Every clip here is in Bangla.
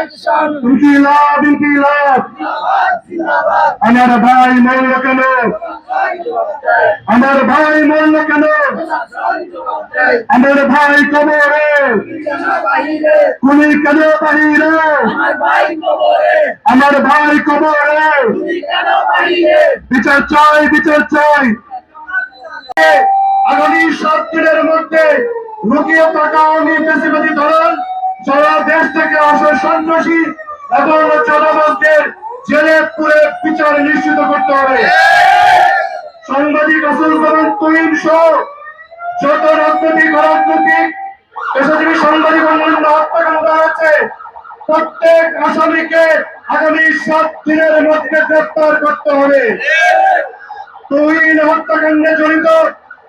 ইনকিলাব ইনকিলাব। আমার ভাই মরল কেন? আমার ভাই মরল কেন? আমার ভাই কবরে, খুনি কেন বাহিরে? আমার ভাই কবরে, বিচার চাই, বিচার চাই। আগামী 7 দিনের মধ্যে লুকিয়ে থাকা নির্দেশবাদী ধরন সারা দেশ থেকে আসা সন্ত্রাসী এবং চাঁদাবাজদের জেলে পুরে বিচার নিশ্চিত করতে হবে। সাংবাদিক আসল করেন তুহিন সহ যত রাজনৈতিক অরাজনৈতিক পেশাজীবী সাংবাদিক অন্যান্য হত্যাকাণ্ড আছে, প্রত্যেক আসামিকে আগামী 7 দিনের মধ্যে গ্রেফতার করতে হবে। তুহিন হত্যাকাণ্ডে জড়িত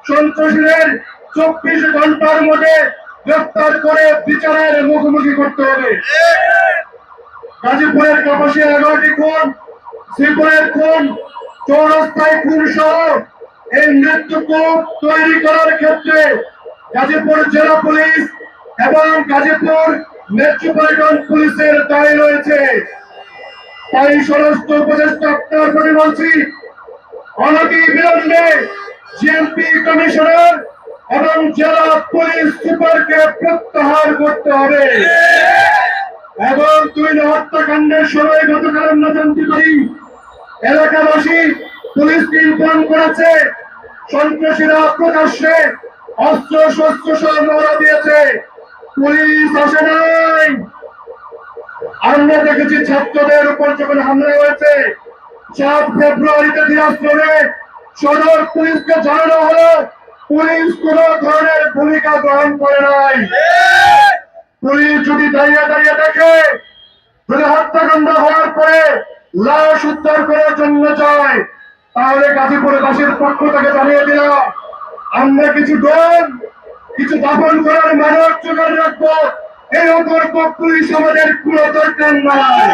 সন্ত্রাসীদের 24 ঘন্টার মধ্যে গ্রেফতার করে বিচারের মুখোমুখি করতে হবে। গাজীপুরের কাপাসিয়া 11টি খুন, শ্রীপুরের খুন, চৌরাস্তায় খুন সহ এই মৃত্যুকূপ তৈরি করার ক্ষেত্রে গাজীপুর জেলা পুলিশ এবং গাজীপুর মেট্রোপলিটন পুলিশের দায় রয়েছে। তাই স্বরাষ্ট্র উপদেষ্টা আপনার প্রতি বলছি, অনতি বিলম্বে জিএমপি কমিশনার এবং জেলা পুলিশ সুপারকে প্রত্যাহার করতে হবে। এবং তুই হত্যাকাণ্ডের সময় গতকাল আমরা জানতে পারি এলাকাবাসী পুলিশকে ইনফর্ম করেছে সন্ত্রাসীরা প্রকাশ্যে অস্ত্র শস্ত্র সহ মহড়া দিয়েছে, পুলিশ আসে নাই। আমরা দেখেছি ছাত্রদের উপর যখন হামলা হয়েছে 7 ফেব্রুয়ারিতে দিনাজপুরে সদর পুলিশকে জানানো হলো, পুলিশ কোন ধরনের ভূমিকা গ্রহণ করে নাই। পুলিশ যদি দাঁড়িয়ে দাঁড়িয়ে দেখে, যদি হত্যাকাণ্ড হওয়ার পরে লাশ উদ্ধার করার জন্য যায়, তাহলে গাজীপুরবাসীর পক্ষ থেকে জানিয়ে দিলাম আমরা কিছু ডোম কিছু দাপন করার মানব জোগাড় রাখবো। এই অপর পুলিশ আমাদের কোনো দরকার নাই।